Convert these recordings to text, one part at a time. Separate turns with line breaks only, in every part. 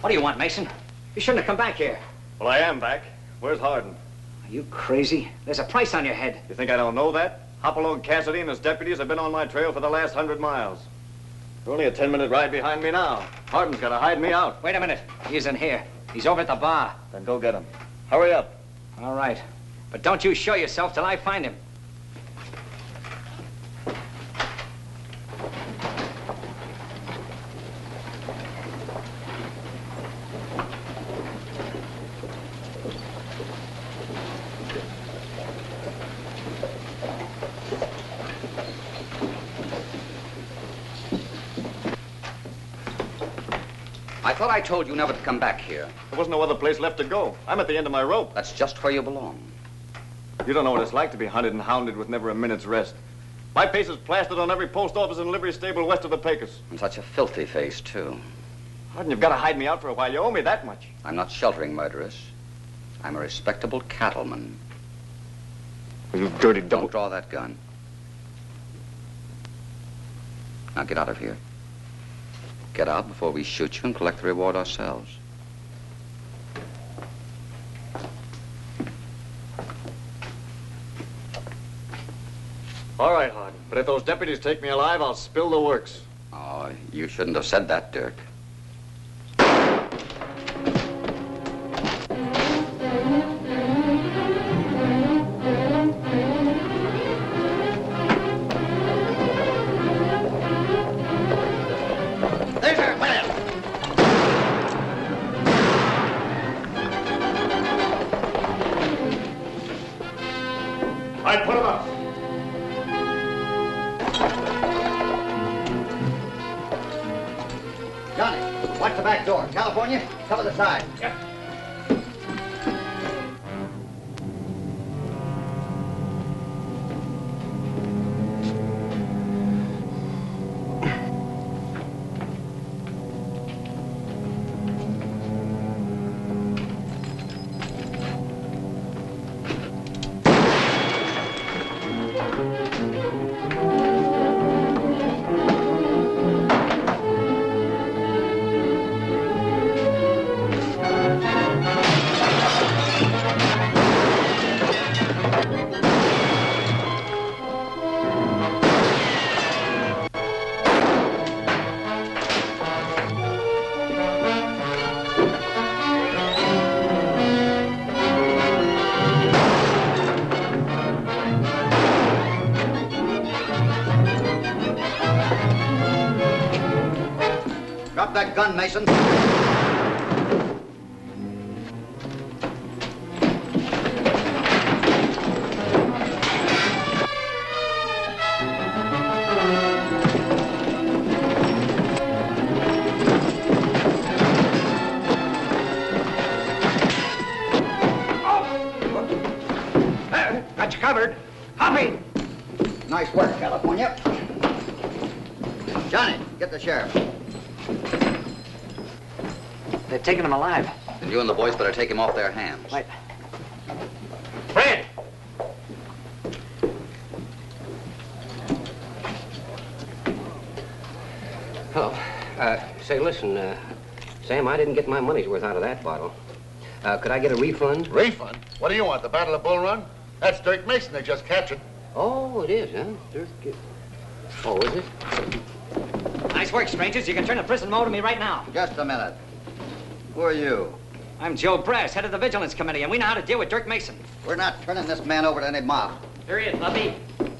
What do you want, Mason? You shouldn't have come back here.
Well, I am back. Where's Hardin?
Are you crazy? There's a price on your head.
You think I don't know that? Hopalong Cassidy and his deputies have been on my trail for the last 100 miles. They're only a 10-minute ride behind me now. Hardin's got to hide me out.
Wait a minute. He isn't here. He's over at the bar.
Then go get him. Hurry up.
All right. But don't you show yourself till I find him.
I thought I told you never to come back here.
There wasn't no other place left to go. I'm at the end of my rope.
That's just where you belong.
You don't know what it's like to be hunted and hounded with never a minute's rest. My face is plastered on every post office and livery stable west of the Pecos.
And such a filthy face, too.
Hardin, you've got to hide me out for a while. You owe me that much.
I'm not sheltering murderers. I'm a respectable cattleman.
You dirty double...
Don't draw that gun. Now get out of here. Get out before we shoot you and collect the reward ourselves.
All right, Hardin. But if those deputies take me alive, I'll spill the works.
Oh, you shouldn't have said that, Dirk.
I put him up.
Johnny, watch the back door. California, cover the side.
Yep.
Drop that gun, Mason.
Got you covered. Hoppy!
Nice work, California. Johnny, get the sheriff.
They've taken him alive.
Then you and the boys better take him off their hands.
Wait. Fred!
Hello. Say, listen, Sam, I didn't get my money's worth out of that bottle. Could I get a refund?
Refund? What do you want, the Battle of Bull Run? That's Dirk Mason they just captured.
Oh, it is, huh? Dirk. Oh, is it?
Nice work, strangers. You can turn the prison mode to me right now.
Just a minute. Who are you?
I'm Joe Brass, head of the Vigilance Committee, and we know how to deal with Dirk Mason.
We're not turning this man over to any mob.
Here he is, Lumpy.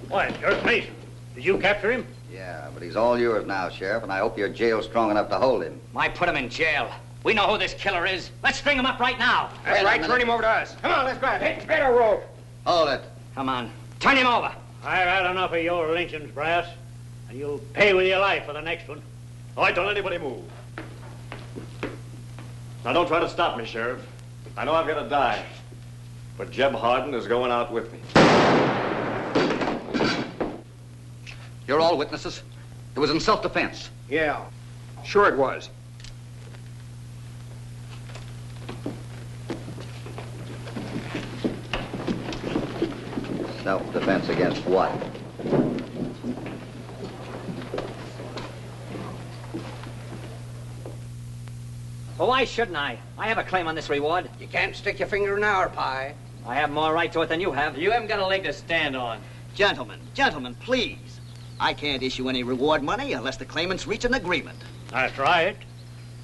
Why, Dirk Mason. Did you capture him?
Yeah, but he's all yours now, Sheriff, and I hope your jail's strong enough to hold him.
Why put him in jail? We know who this killer is. Let's string him up right now.
That's right, turn him
over to us. Come on, let's grab him. Get a rope.
Hold it.
Come on. Turn him over.
I've had enough of your lynchings, Brass, and you'll pay with your life for the next one.
All right, don't anybody move. Now, don't try to stop me, Sheriff. I know I've got to die, but Jeb Hardin is going out with me.
You're all witnesses. It was in self-defense.
Yeah, sure it was.
Self-defense against what?
Well, why shouldn't I? I have a claim on this reward.
You can't stick your finger in our pie.
I have more right to it than you have.
You haven't got a leg to stand on.
Gentlemen, please. I can't issue any reward money unless the claimants reach an agreement.
That's right.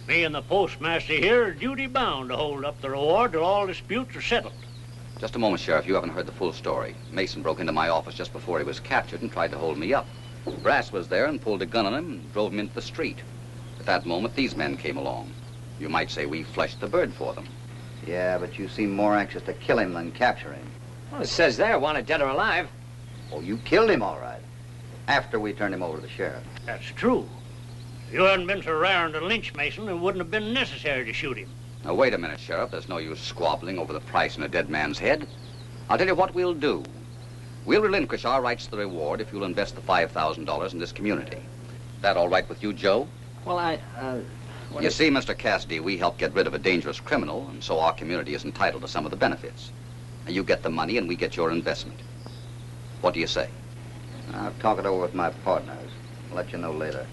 Me and the postmaster here are duty-bound to hold up the reward till all disputes are settled.
Just a moment, Sheriff. You haven't heard the full story. Mason broke into my office just before he was captured and tried to hold me up. Brass was there and pulled a gun on him and drove him into the street. At that moment, these men came along. You might say we fleshed the bird for them.
Yeah, but you seem more anxious to kill him than capture him.
Well, it says there, wanted dead or alive.
Oh, you killed him, all right. After we turned him over to the sheriff.
That's true. If you hadn't been so raring to lynch Mason, it wouldn't have been necessary to shoot him.
Now, wait a minute, Sheriff. There's no use squabbling over the price on a dead man's head. I'll tell you what we'll do. We'll relinquish our rights to the reward if you'll invest the $5,000 in this community. That all right with you, Joe?
Well,
You see, Mr. Cassidy, we help get rid of a dangerous criminal, and so our community is entitled to some of the benefits. And you get the money, and we get your investment. What do you say?
I'll talk it over with my partners. I'll let you know later.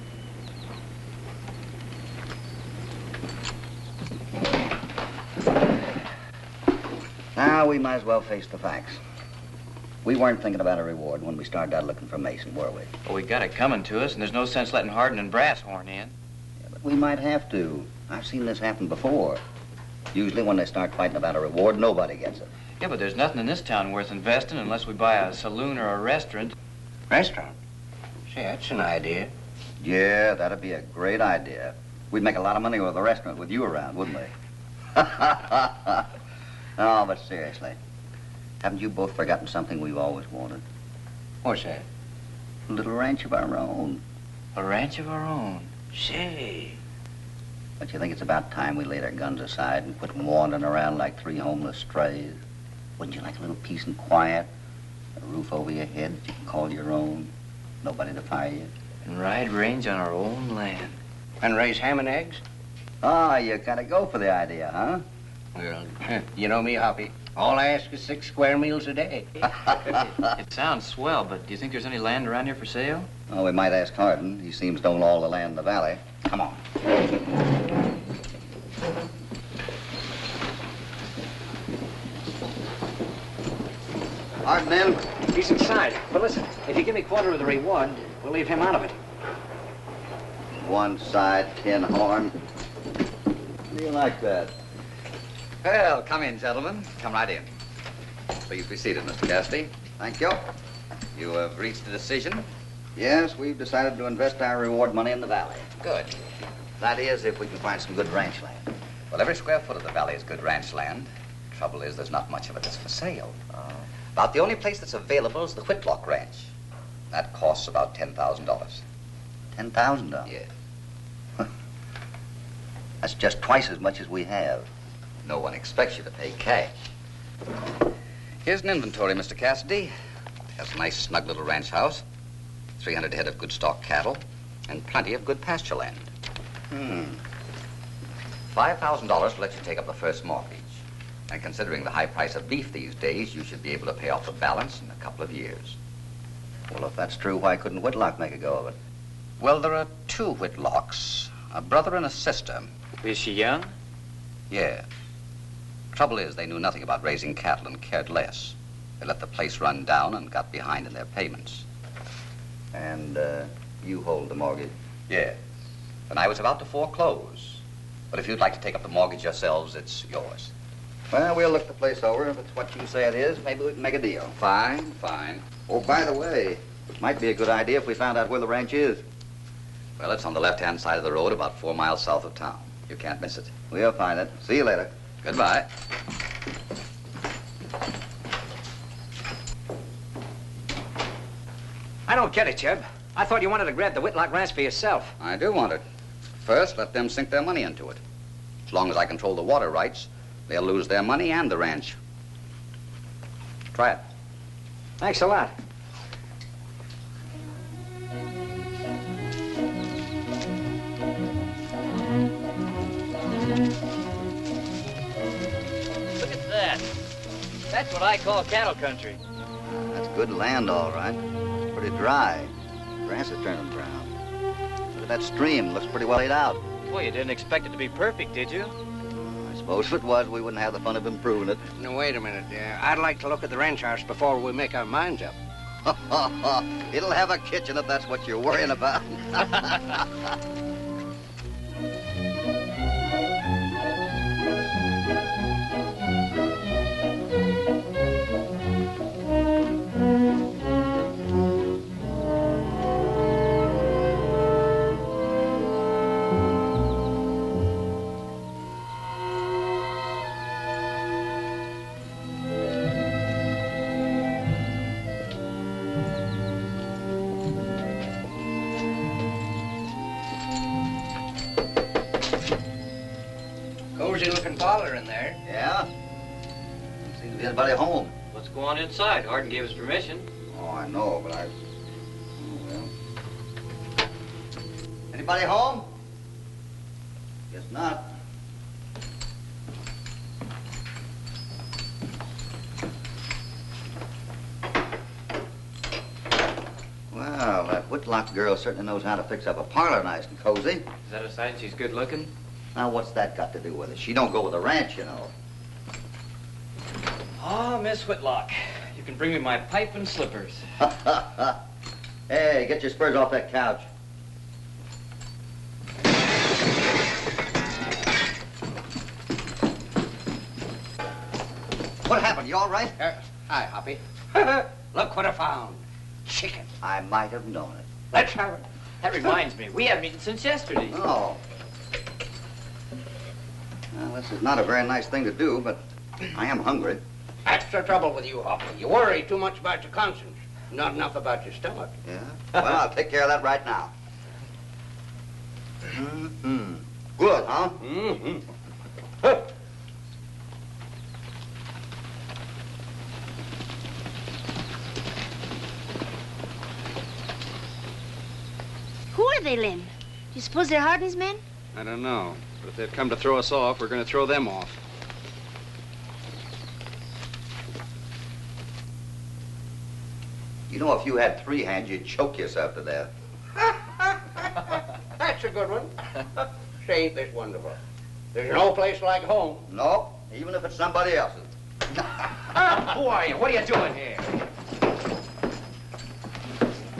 Now, we might as well face the facts. We weren't thinking about a reward when we started out looking for Mason, were we?
Well, we got it coming to us, and there's no sense letting Hardin and Brass horn in.
Yeah, but we might have to. I've seen this happen before. Usually when they start fighting about a reward, nobody gets it.
Yeah, but there's nothing in this town worth investing unless we buy a saloon or a restaurant.
Restaurant? Say, that's an idea.
Yeah, that'd be a great idea. We'd make a lot of money with the restaurant with you around, wouldn't we? No, but seriously, haven't you both forgotten something we've always wanted?
What's that?
A little ranch of our own.
A ranch of our own.
Say.
Don't you think it's about time we laid our guns aside and quit wandering around like three homeless strays? Wouldn't you like a little peace and quiet? A roof over your head that you can call your own? Nobody to fire you?
And ride range on our own land.
And raise ham and eggs?
Ah, you kind of go for the idea, huh?
Well, you know me, Hoppy. All I ask is 6 square meals a day.
It sounds swell, but do you think there's any land around here for sale?
Oh, we might ask Hardin. He seems to own all the land in the valley. Come on. Hardin in?
He's inside. But listen, if you give me quarter of the reward, we'll leave him out of it.
One side, 10 horn. Do you like that?
Well, come in, gentlemen. Come right in. Please be seated, Mr. Cassidy.
Thank you.
You have reached a decision?
Yes, we've decided to invest our reward money in the valley.
Good.
That is, if we can find some good ranch land.
Well, every square foot of the valley is good ranch land. Trouble is, there's not much of it that's for sale. About the only place that's available is the Whitlock Ranch. That costs about $10,000.
$10,000?
Yeah.
That's just twice as much as we have.
No one expects you to pay cash. Here's an inventory, Mr. Cassidy. It has a nice, snug little ranch house, 300 head of good stock cattle, and plenty of good pasture land. $5,000 will let you take up the first mortgage. And considering the high price of beef these days, you should be able to pay off the balance in a couple of years.
Well, if that's true, why couldn't Whitlock make a go of it?
Well, there are 2 Whitlocks, a brother and a sister.
Is she young?
Yeah. Trouble is, they knew nothing about raising cattle and cared less. They let the place run down and got behind in their payments.
And, you hold the mortgage?
Yeah. And I was about to foreclose. But if you'd like to take up the mortgage yourselves, it's yours.
Well, we'll look the place over. If it's what you say it is, maybe we can make a deal.
Fine, fine.
Oh, by the way, it might be a good idea if we found out where the ranch is.
Well, it's on the left-hand side of the road, about 4 miles south of town. You can't miss it.
We'll find it. See you later.
Goodbye.
I don't get it, Jeb. I thought you wanted to grab the Whitlock Ranch for yourself.
I do want it. First, let them sink their money into it. As long as I control the water rights, they'll lose their money and the ranch. Try it.
Thanks a lot.
Look at that. That's what I call cattle country.
That's good land, all right. Pretty dry. Grass is turning brown. Look at that stream. Looks pretty well laid out.
Well, you didn't expect it to be perfect, did you?
I suppose if it was, we wouldn't have the fun of improving it.
Now, wait a minute. I'd like to look at the ranch house before we make our minds up.
It'll have a kitchen if that's what you're worrying about.
Cozy-looking parlor in there.
Yeah? Seems to be anybody home.
Let's go on inside. Hardin gave us permission.
Oh, I know, but oh, well. Anybody home? Guess not. Well, that Whitlock girl certainly knows how to fix up a parlor nice and cozy.
Is that a sign she's good looking?
Now, what's that got to do with it? She don't go with the ranch, you know.
Ah, Miss Whitlock, you can bring me my pipe and slippers.
Hey, get your spurs off that couch. What happened? You all right?
Hi, Hoppy. Look what I found. Chicken.
I might have known it.
Let's have it.
That reminds me, we haven't eaten since yesterday.
Oh. Well, this is not a very nice thing to do, but I am hungry.
That's the trouble with you, Hoppy. You worry too much about your conscience, not enough about your stomach.
Yeah? Well, I'll take care of that right now. Mm-hmm. Good, huh?
Mm-hmm.
Who are they, Lynn? Do you suppose they're Hardin's men?
I don't know. But if they've come to throw us off, we're going to throw them off.
You know, if you had 3 hands, you'd choke yourself to death.
That's a good one. Say, ain't this wonderful? There's no place like home.
No, even if it's somebody else's.
Who are you? What are you doing here?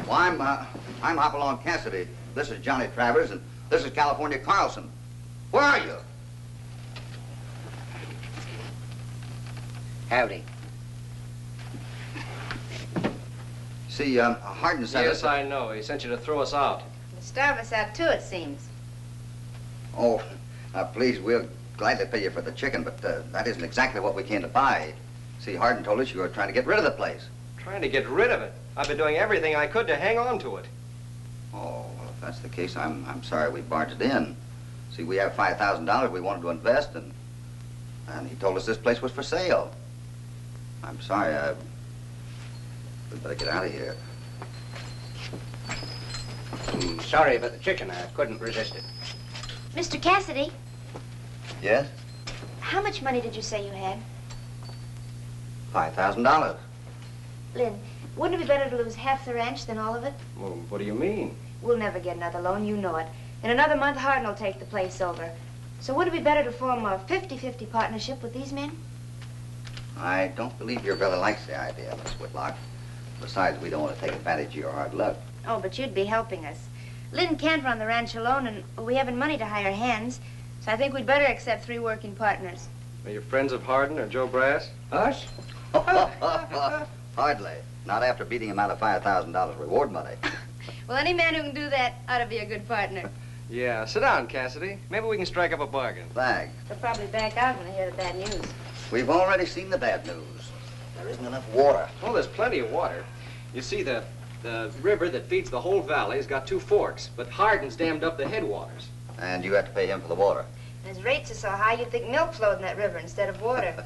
Well, I'm Hopalong Cassidy. This is Johnny Travers, and this is California Carlson. Where are you?
Howdy.
See, Hardin sent us...
Yes, I know. He sent you to throw us out.
To starve us out, too, it seems.
Oh, please, we'll gladly pay you for the chicken, but that isn't exactly what we came to buy. See, Hardin told us you were trying to get rid of the place.
Trying to get rid of it. I've been doing everything I could to hang on to it.
Oh, well, if that's the case, I'm sorry we barged in. See, we have $5,000 we wanted to invest, and he told us this place was for sale. I'm sorry, we'd better get out of here.
Sorry about the chicken. I couldn't resist it.
Mr. Cassidy,
Yes?
how much money did you say you had?
$5,000.
Lynn, wouldn't it be better to lose half the ranch than all of it?
Well, what do you mean?
We'll never get another loan, you know it. In another month, Hardin will take the place over. So would it be better to form a 50-50 partnership with these men?
I don't believe your brother likes the idea, Miss Whitlock. Besides, we don't want to take advantage of your hard luck.
Oh, but you'd be helping us. Lynn can't run the ranch alone, and we haven't money to hire hands. So I think we'd better accept 3 working partners.
Are you friends of Hardin or Joe Brass?
Us?
Hardly. Not after beating him out of $5,000 reward money.
Well, any man who can do that ought to be a good partner.
Yeah. Sit down, Cassidy. Maybe we can strike up a bargain.
Thanks.
They'll probably back out when they hear the bad news.
We've already seen the bad news. There isn't enough water.
Oh, there's plenty of water. You see, the river that feeds the whole valley has got 2 forks, but Hardin's dammed up the headwaters.
And you have to pay him for the water.
And his rates are so high, you'd think milk flowed in that river instead of water.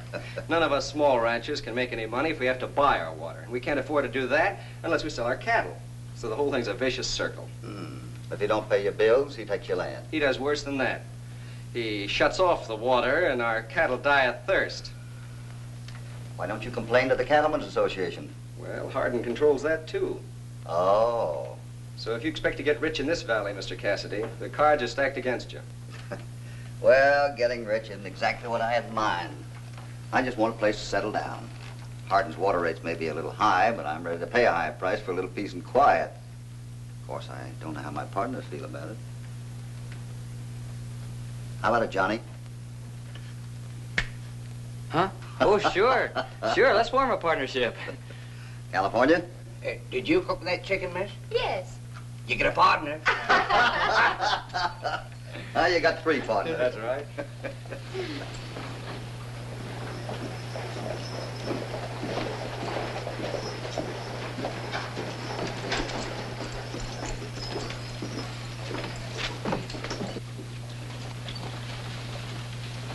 None of us small ranchers can make any money if we have to buy our water. And we can't afford to do that unless we sell our cattle. So the whole thing's a vicious circle.
If you don't pay your bills, he takes your land.
He does worse than that. He shuts off the water and our cattle die of thirst.
Why don't you complain to the Cattlemen's Association?
Well, Hardin controls that too.
Oh.
So if you expect to get rich in this valley, Mr. Cassidy, the cards are stacked against you.
Well, getting rich isn't exactly what I had in mind. I just want a place to settle down. Hardin's water rates may be a little high, but I'm ready to pay a high price for a little peace and quiet. Of course, I don't know how my partners feel about it. How about it, Johnny?
Huh? Oh, sure. Sure, let's form a partnership.
California?
Did you cook that chicken, miss?
Yes.
You get a partner.
Oh, you got 3 partners.
That's right.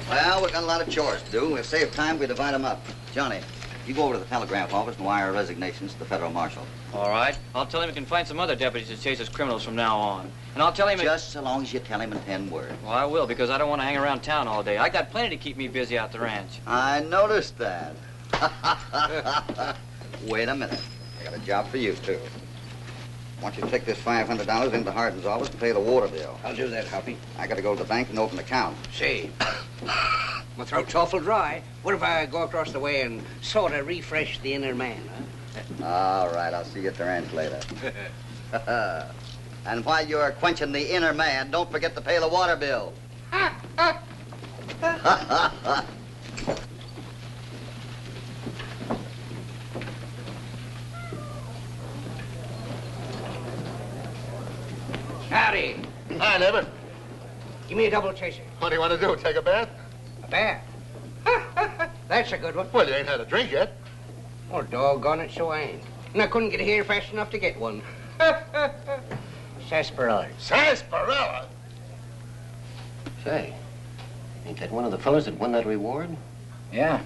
Well, we've got a lot of chores to do. We'll save time if we divide them up. Johnny, you go over to the telegraph office and wire resignations to the federal marshal.
All right. I'll tell him he can find some other deputies to chase us criminals from now on. And I'll tell him...
Just so long as you tell him in 10 words.
Well, I will, because I don't want to hang around town all day. I got plenty to keep me busy out the ranch.
I noticed that. Wait a minute. I got a job for you, too. I want you to take this $500 into Hardin's office and pay the water bill.
I'll do that, Hoppy.
I got to go to the bank and open an account.
See, my throat's awful dry. What if I go across the way and sort of refresh the inner man, huh?
All right, I'll see you at the ranch later. And while you're quenching the inner man, don't forget to pay the water bill.
Howdy.
Hi, neighbor.
Give me a double chaser.
What do you want to do, take a bath?
A bath. That's a good one.
Well, you ain't had a drink yet.
Oh, doggone it, so I ain't. And I couldn't get here fast enough to get one. Sarsaparilla.
Sarsaparilla?
Say, ain't that one of the fellas that won that reward?
Yeah.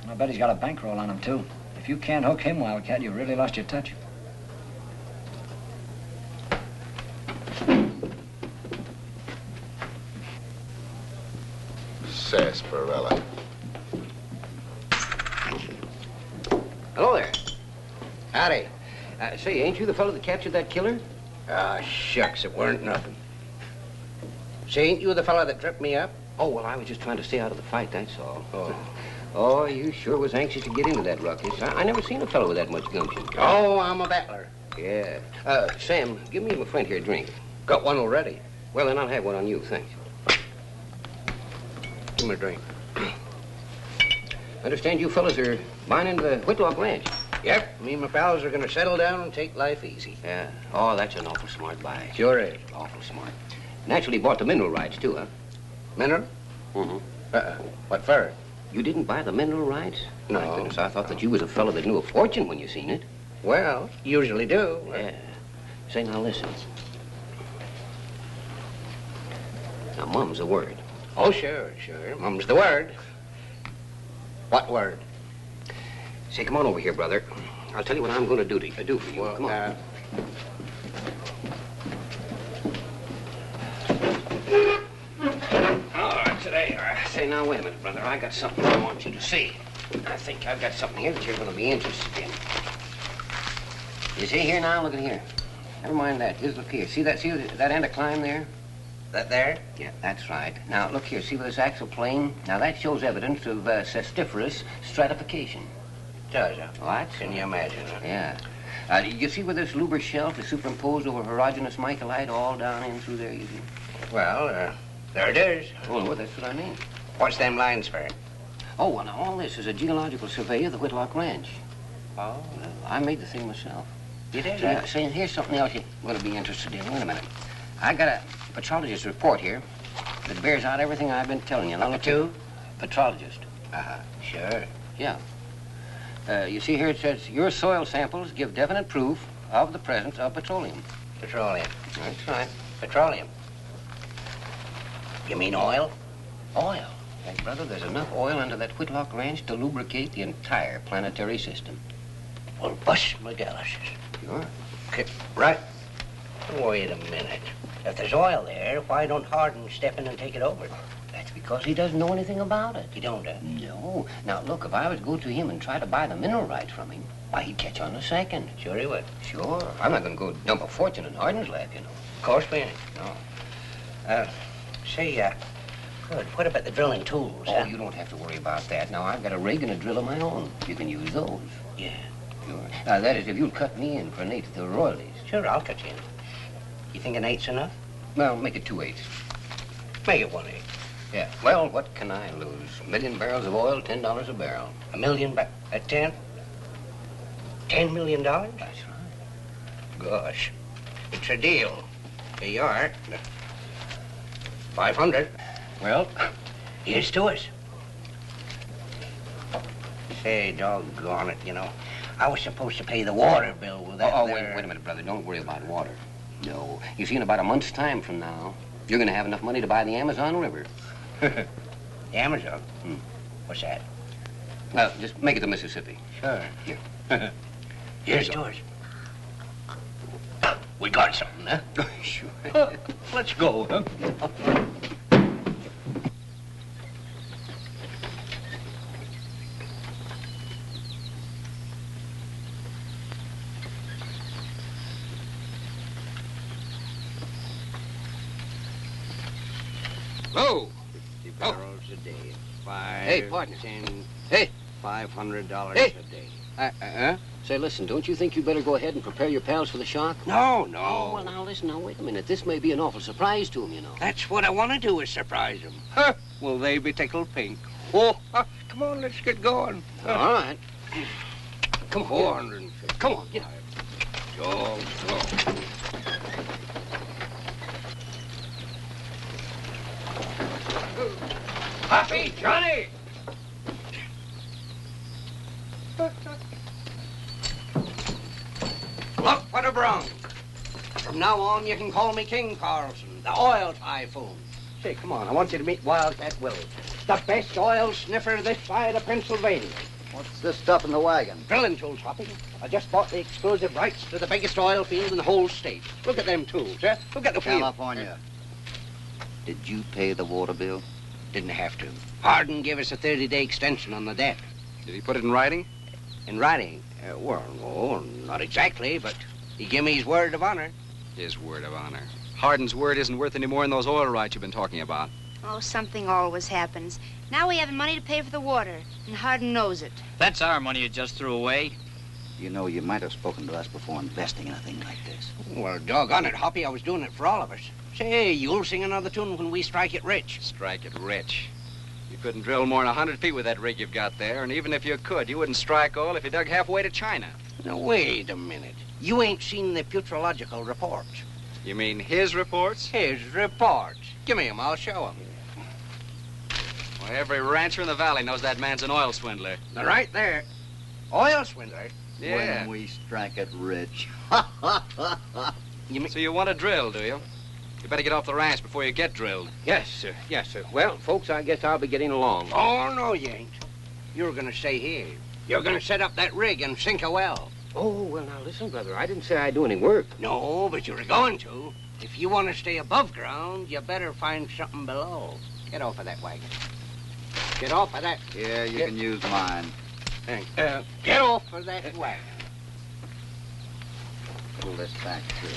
I bet he's got a bankroll on him, too. If you can't hook him, Wildcat, you really lost your touch.
Sarsaparilla.
Hello there. Howdy. Say, ain't you the fellow that captured that killer?
Ah, shucks, it weren't nothing. Say, ain't you the fellow that tripped me up?
Oh, well, I was just trying to stay out of the fight, that's all. Oh, you sure was anxious to get into that ruckus. I never seen a fellow with that much gumption.
Oh, I'm a battler.
Yeah. Sam, give me and my friend here a drink.
Got one already.
Well, then I'll have one on you, thanks.
Give me a drink.
Understand you fellas are buying into the Whitlock Ranch.
Yep, me and my pals are gonna settle down and take life easy.
Yeah. Oh, that's an awful smart buy.
Sure is.
Awful smart. Naturally bought the mineral rights, too, huh?
Mineral?
Mm-hmm.
What for?
You didn't buy the mineral rights?
No.
My goodness, I thought that you was a fellow that knew a fortune when you seen it.
Well, usually do.
Yeah. Say, now listen. Now, mum's the word.
Oh, sure. Mum's the word. What word?
Say, come on over here, brother. I'll tell you what I'm going to do for you.
Well,
come on. All right, today. Say, now, wait a minute, brother. I got something I want you to see. I think I've got something here that you're going to be interested in. You see here now? Look at here. Never mind that. Just look here. See that anticline there?
That there?
Yeah, that's right. Now, look here. See with this axle plane? Now, that shows evidence of cestiferous stratification.
Does it?
What?
Can you imagine it?
Yeah. You see where this luber shelf is superimposed over homogeneous microlite all down in through there, you see?
Well, there it is.
Oh, no, that's what I mean.
What's them lines for?
Oh, well, now, all this is a geological survey of the Whitlock Ranch.
Oh?
I made the thing myself.
You did?
Yeah, saying here's something else you're going to be interested in. Wait a minute. I got a petrologist report here that bears out everything I've been telling you. Now, look
Two?
Petrologist.
Sure.
Yeah. You see here it says, your soil samples give definite proof of the presence of petroleum.
Petroleum.
That's right.
Petroleum. You mean oil?
Oil. Hey, brother, there's enough oil under that Whitlock Ranch to lubricate the entire planetary system.
Well, bust my galaxies.
Sure.
Okay, right. Wait a minute. If there's oil there, why don't Hardin step in and take it over?
That's because he doesn't know anything about it.
He don't,
No. Now, look, if I was to go to him and try to buy the mineral rights from him, why, he'd catch on the second.
Sure he would.
Sure. I'm not going to go dump a fortune in Hardin's lap, you know.
Of course we ain't.
No.
Say, Good. What about the drilling tools?
Oh, you don't have to worry about that. Now, I've got a rig and a drill of my own. You can use those.
Yeah.
Sure. Now, that is if you'll cut me in for an eighth of the royalties.
Sure, I'll cut you in. You think an eight's enough?
Well, make it 2/8.
Make it 1/8.
Yeah. Well, what can I lose? A million barrels of oil, $10 a barrel.
$1 million at 10? $10 million?
That's right.
Gosh. It's a deal. Here you are. 500.
Well,
here's to us. Say, doggone it, you know. I was supposed to pay the water bill with that.
Wait a minute, brother. Don't worry about water. No. You see, in about a month's time from now, you're going to have enough money to buy the Amazon River.
The Amazon? What's that?
Well, just make it the Mississippi.
Sure.
Here.
Here's to us. We got something, huh?
Sure.
Let's go, huh?
Whoa!
50 barrels a day.
Hey, partner.
10,
Hey.
$500
Hey.
a day.
Say, listen, don't you think you better go ahead and prepare your pals for the shock?
No.
Oh, well, now, listen, wait a minute. This may be an awful surprise to them, you know.
That's what I want to do, is surprise them. Huh? Will they be tickled pink? Oh, come on, let's get going.
All right.
Come on. 450.
Come on, get out.
Go. Happy Johnny! Look what a brown. From now on, you can call me King Carlson, the oil typhoon. Say, come on, I want you to meet Wildcat Willie, the best oil sniffer this side of Pennsylvania.
What's this stuff in the wagon?
Drilling tools, Hoppy. I just bought the exclusive rights to the biggest oil field in the whole state. Look at them tools, huh? Look at the field.
California. Did you pay the water bill?
Didn't have to. Hardin gave us a 30-day extension on the debt.
Did he put it in writing?
In writing? Well, no, not exactly, but he gave me his word of honor.
His word of honor. Hardin's word isn't worth any more than those oil rights you've been talking about.
Oh, something always happens. Now we haven't money to pay for the water, and Hardin knows it.
That's our money you just threw away.
You know, you might have spoken to us before investing in a thing like this.
Well, doggone it, Hoppy, I was doing it for all of us. Say, you'll sing another tune when we strike it rich.
Strike it rich. You couldn't drill more than 100 feet with that rig you've got there, and even if you could, you wouldn't strike oil if you dug halfway to China.
Now, wait a minute. You ain't seen the futurological reports.
You mean his reports?
His reports. Give me 'em, I'll show 'em.
Well, every rancher in the valley knows that man's an oil swindler.
They're right there. Oil swindler?
Yeah.
When we strike it rich.
You mean...
So you want to drill, do you? You better get off the ranch before you get drilled.
Yes, sir. Yes, sir. Well, folks, I guess I'll be getting along.
Oh, no, you ain't. You're gonna stay here. You're gonna set up that rig and sink a well.
Oh, well, now, listen, brother. I didn't say I'd do any work.
No, but you're going to. If you want to stay above ground, you better find something below. Get off of that wagon. Get off of that.
Yeah, you can use mine.
Get off of that wagon.
Pull this back, too.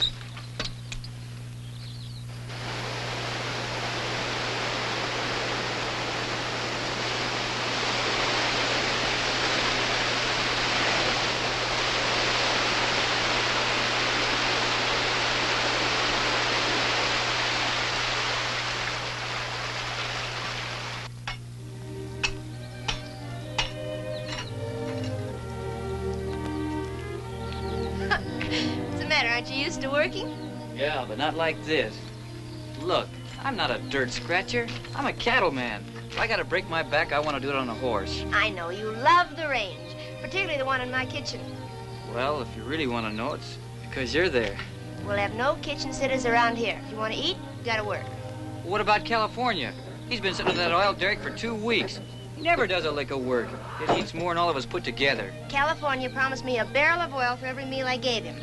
Aren't you used to working?
Yeah, but not like this. Look, I'm not a dirt scratcher. I'm a cattleman. If I gotta break my back, I want to do it on a horse.
I know. You love the range, particularly the one in my kitchen.
Well, if you really want to know, it's because you're there.
We'll have no kitchen sitters around here. If you want to eat, you gotta work.
What about California? He's been sitting on that oil derrick for 2 weeks. He never does a lick of work. He eats more than all of us put together.
California promised me a barrel of oil for every meal I gave him.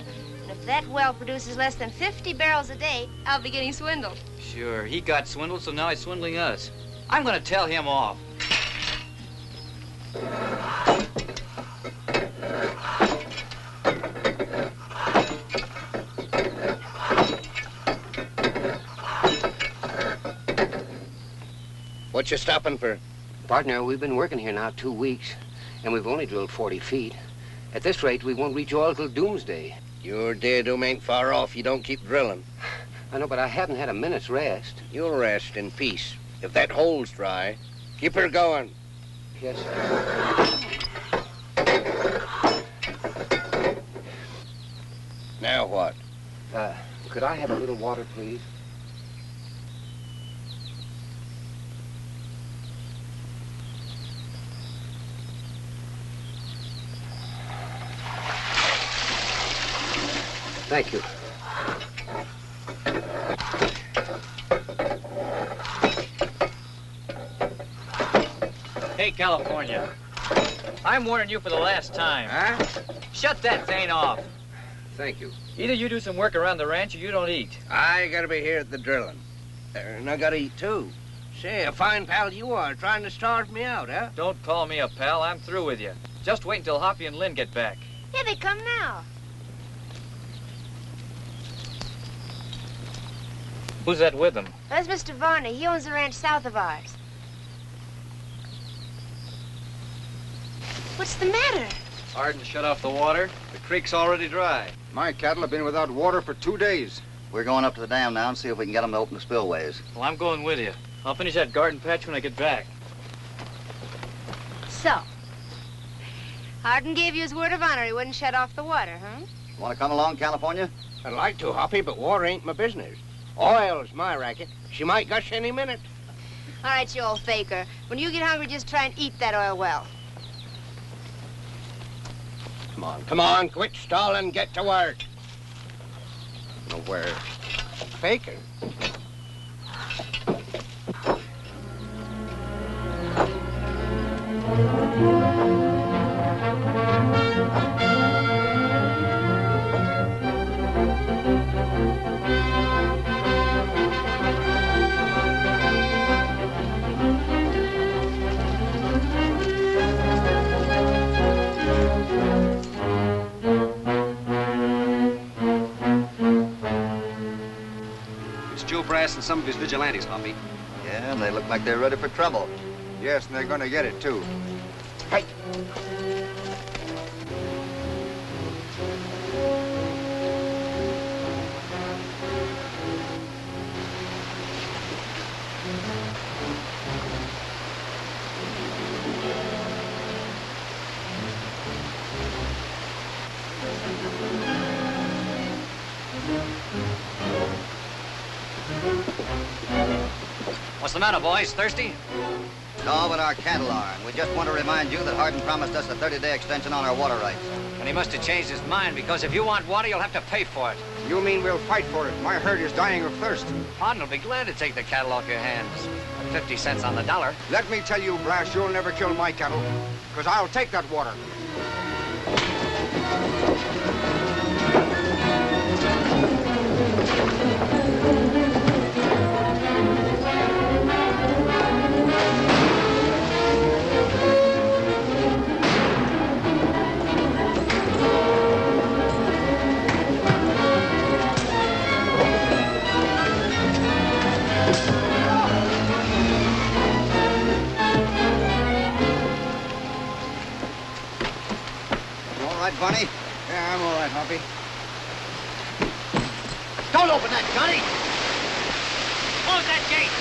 And if that well produces less than 50 barrels a day, I'll be getting swindled.
Sure, he got swindled, so now he's swindling us. I'm gonna tell him off.
What you stopping for?
Partner, we've been working here now 2 weeks, and we've only drilled 40 feet. At this rate, we won't reach oil till doomsday.
Your day doom ain't far off. You don't keep drilling.
I know, but I haven't had a minute's rest.
You'll rest in peace. If that hole's dry, keep her going.
Yes, sir.
Now what?
Could I have a little water, please? Thank you.
Hey, California. I'm warning you for the last time.
Huh?
Shut that thing off.
Thank you.
Either you do some work around the ranch or you don't eat.
I gotta be here at the drilling. And I gotta eat, too. Say, a fine pal you are, trying to starve me out, huh?
Don't call me a pal. I'm through with you. Just wait until Hoppy and Lynn get back.
Here they come now.
Who's that with them?
That's Mr. Varney. He owns the ranch south of ours. What's the matter?
Hardin shut off the water. The creek's already dry.
My cattle have been without water for 2 days.
We're going up to the dam now and see if we can get them to open the spillways.
Well, I'm going with you. I'll finish that garden patch when I get back.
So, Hardin gave you his word of honor he wouldn't shut off the water, huh?
Want to come along, California?
I'd like to, Hoppy, but water ain't my business. Oil's my racket. She might gush any minute.
All right, you old faker. When you get hungry, just try and eat that oil well.
Come on, quit stalling, get to work.
Nowhere.
Faker.
And some of his vigilantes, Hoppy.
Yeah, and they look like they're ready for trouble.
Yes, and they're going to get it, too.
Hey.
What's the matter, boys? Thirsty?
No, but our cattle are. And we just want to remind you that Hardin promised us a 30-day extension on our water rights.
And he must have changed his mind, because if you want water, you'll have to pay for it.
You mean we'll fight for it? My herd is dying of thirst.
Hardin will be glad to take the cattle off your hands. 50 cents on the dollar.
Let me tell you, Blash, you'll never kill my cattle, because I'll take that water.
Bunny?
Yeah, I'm all right, Hoppy.
Don't open that, Johnny! Close that gate!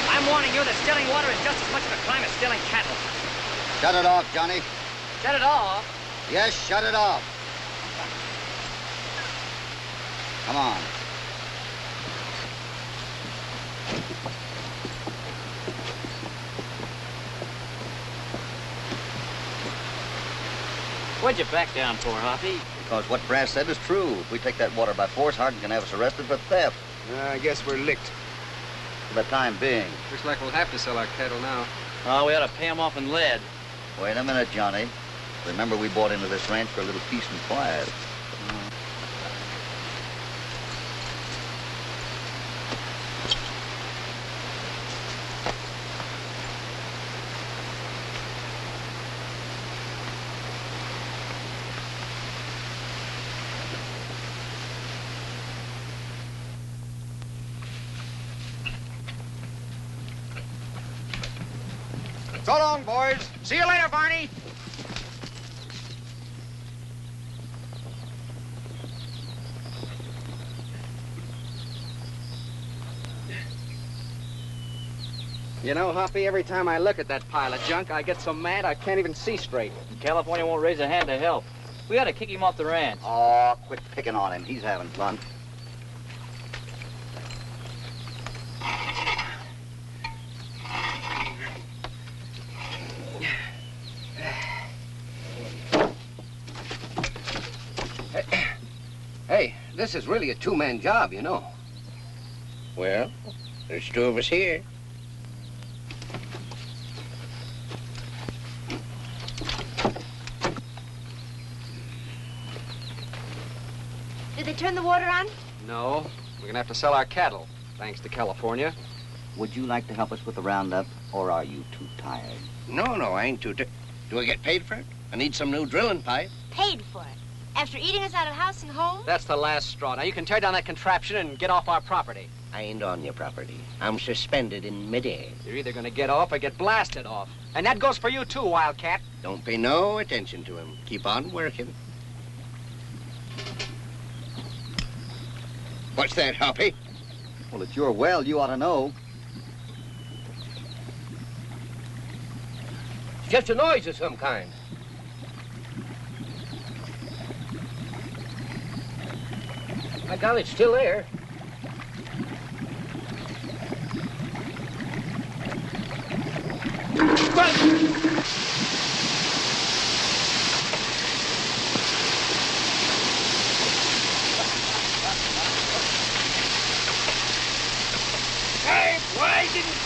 I'm warning you that stealing water is just as much of a crime as stealing cattle.
Shut it off, Johnny.
Shut it off?
Yes, shut it off. Come on.
What'd you back down for, Hoppy?
Because what Brass said is true. If we take that water by force, Hardin can have us arrested for theft.
I guess we're licked.
For the time being.
Looks like we'll have to sell our cattle now.
Oh, we ought to pay him off in lead.
Wait a minute, Johnny. Remember, we bought into this ranch for a little peace and quiet.
So long, boys.
See you later, Barney.
You know, Hoppy, every time I look at that pile of junk, I get so mad I can't even see straight.
California won't raise a hand to help. We ought to kick him off the ranch.
Oh, quit picking on him. He's having fun.
Hey, this is really a two-man job, you know. Well, there's two of us here.
Did they turn the water on?
No, we're gonna have to sell our cattle, thanks to California.
Would you like to help us with the roundup, or are you too tired?
No, I ain't too. Do I get paid for it? I need some new drilling pipe.
Paid for it. After eating us out of house and home?
That's the last straw. Now, you can tear down that contraption and get off our property.
I ain't on your property. I'm suspended in midair.
You're either gonna get off or get blasted off. And that goes for you, too, Wildcat.
Don't pay no attention to him. Keep on working. What's that, Hoppy?
Well, it's your well. You ought to know.
It's just a noise of some kind. My God, it's still there. Hey, why didn't...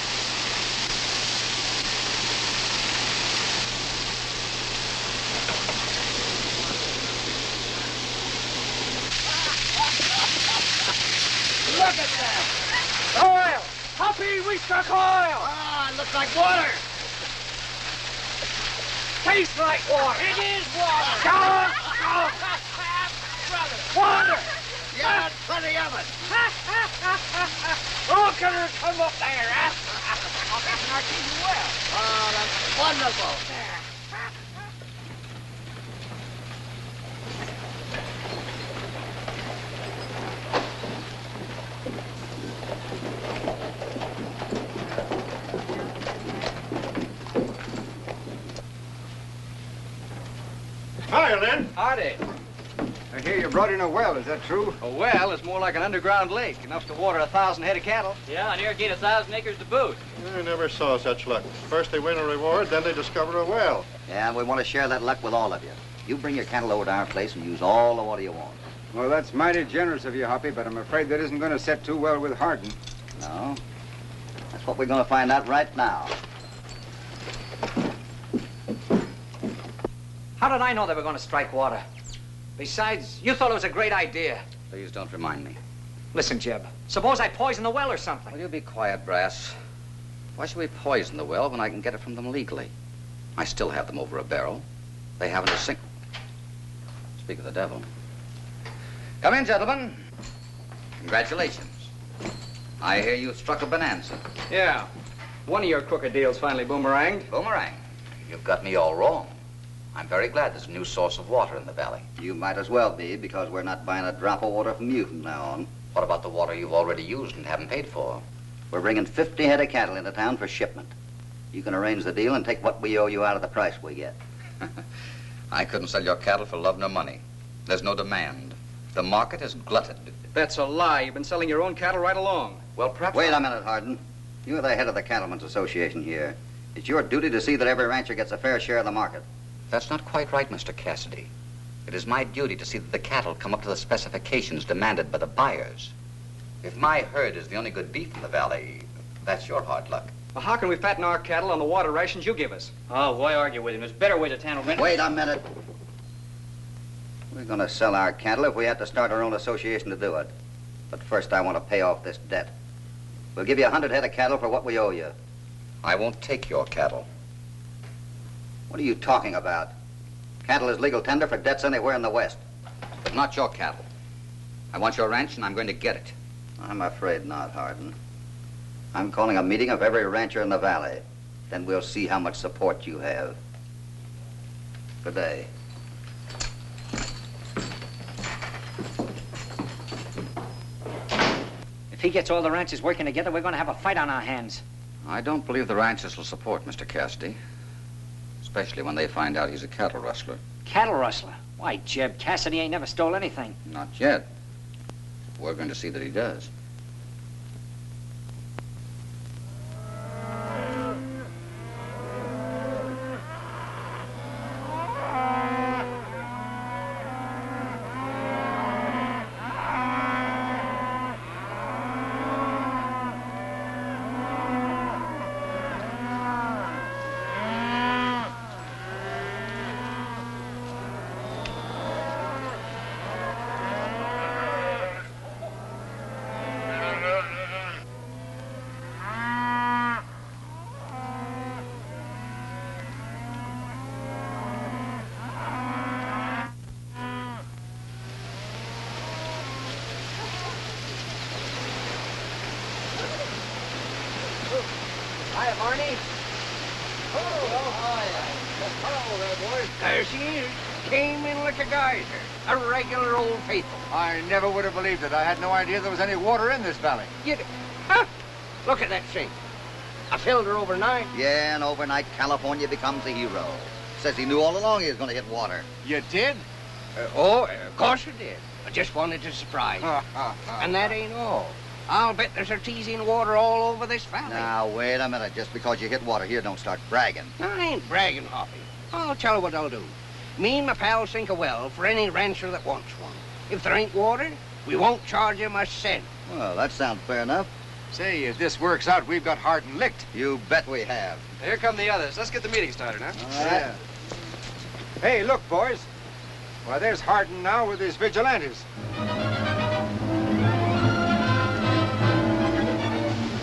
Look at that! Oil! Hoppy, we struck oil! Ah, it looks like water! Tastes like water! It is water! Go! Brother! Water! Yeah, plenty of it! Look at her come up there, huh? Oh, that's an artesian well. Oh, that's wonderful.
Hi, Lynn.
Howdy.
I hear you brought in a well, is that true?
A well is more like an underground lake, enough to water 1,000 head of cattle.
Yeah, and irrigate 1,000 acres to boot.
I never saw such luck. First they win a reward, then they discover a well.
Yeah, and we want to share that luck with all of you. You bring your cattle over to our place and use all the water you want.
Well, that's mighty generous of you, Hoppy, but I'm afraid that isn't going to set too well with Hardin.
No? That's what we're going to find out right now.
How did I know they were going to strike water? Besides, you thought it was a great idea.
Please don't remind me.
Listen, Jeb, suppose I poison the well or something.
Will you be quiet, Brass? Why should we poison the well when I can get it from them legally? I still have them over a barrel. They haven't a sink. Speak of the devil. Come in, gentlemen. Congratulations. I hear you struck a bonanza.
Yeah. One of your crooked deals finally boomeranged.
Boomerang? You've got me all wrong. I'm very glad there's a new source of water in the valley.
You might as well be, because we're not buying a drop of water from you from now on.
What about the water you've already used and haven't paid for?
We're bringing 50 head of cattle into town for shipment. You can arrange the deal and take what we owe you out of the price we get.
I couldn't sell your cattle for love nor money. There's no demand. The market is glutted.
That's a lie. You've been selling your own cattle right along.
Well, perhaps...
Wait a minute, Hardin. You're the head of the Cattlemen's Association here. It's your duty to see that every rancher gets a fair share of the market.
That's not quite right, Mr. Cassidy. It is my duty to see that the cattle come up to the specifications demanded by the buyers. If my herd is the only good beef in the valley, that's your hard luck.
Well, how can we fatten our cattle on the water rations you give us?
Oh, why argue with him? There's better ways to handle it.
Wait a minute. We're going to sell our cattle if we have to start our own association to do it. But first I want to pay off this debt. We'll give you 100 head of cattle for what we owe you.
I won't take your cattle.
What are you talking about? Cattle is legal tender for debts anywhere in the West.
But not your cattle. I want your ranch, and I'm going to get it.
I'm afraid not, Hardin. I'm calling a meeting of every rancher in the valley. Then we'll see how much support you have. Good day.
If he gets all the ranches working together, we're going to have a fight on our hands.
I don't believe the ranchers will support Mr. Cassidy, especially when they find out he's a cattle rustler.
Cattle rustler? Why, Jeb, Cassidy ain't never stole anything.
Not yet. We're going to see that he does.
Hiya, Barney.
Hello there, boys. There she is. Came in like a geyser. A regular old faithful.
I never would have believed it. I had no idea there was any water in this valley.
Huh? Look at that sink. I filled her overnight.
Yeah, and overnight California becomes a hero. Says he knew all along he was going to hit water.
You did?
Of course I did. I just wanted to surprise you. And that ain't all. I'll bet there's artesian water all over this valley.
Now, wait a minute. Just because you hit water here, don't start bragging.
I ain't bragging, Hoppy. I'll tell you what I'll do. Me and my pal sink a well for any rancher that wants one. If there ain't water, we won't charge him a cent.
Well, that sounds fair enough.
Say, if this works out, we've got Hardin licked.
You bet we have.
Here come the others. Let's get the meeting started, huh?
All right.
Yeah. Hey, look, boys. Why, there's Hardin now with his vigilantes.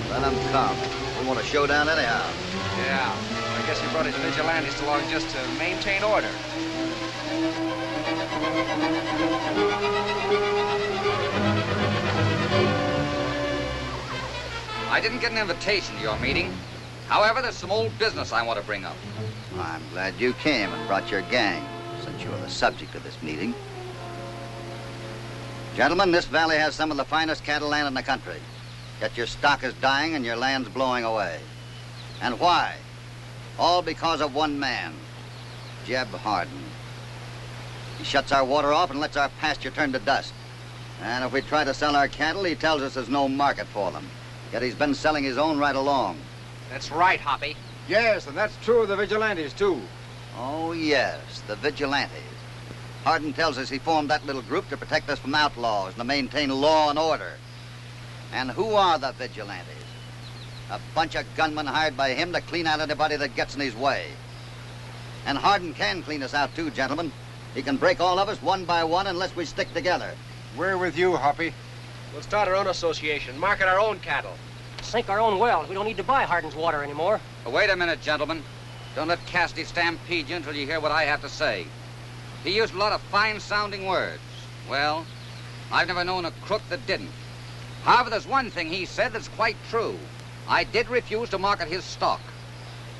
Let him come. We want a showdown anyhow.
Yeah. I guess he brought his vigilantes along just to maintain order.
I didn't get an invitation to your meeting. However, there's some old business I want to bring up.
I'm glad you came and brought your gang, since you're the subject of this meeting. Gentlemen, this valley has some of the finest cattle land in the country. Yet your stock is dying and your land's blowing away. And why? All because of one man, Jeb Hardin. He shuts our water off and lets our pasture turn to dust. And if we try to sell our cattle, he tells us there's no market for them. Yet he's been selling his own right along.
That's right, Hoppy.
Yes, and that's true of the vigilantes, too.
Oh, yes, the vigilantes. Hardin tells us he formed that little group to protect us from outlaws and to maintain law and order. And who are the vigilantes? A bunch of gunmen hired by him to clean out anybody that gets in his way. And Hardin can clean us out, too, gentlemen. He can break all of us one by one unless we stick together.
We're with you, Hoppy.
We'll start our own association, market our own cattle.
Sink our own wells. We don't need to buy Hardin's water anymore.
Wait a minute, gentlemen. Don't let Cassidy stampede you until you hear what I have to say. He used a lot of fine-sounding words. Well, I've never known a crook that didn't. However, there's one thing he said that's quite true. I did refuse to market his stock.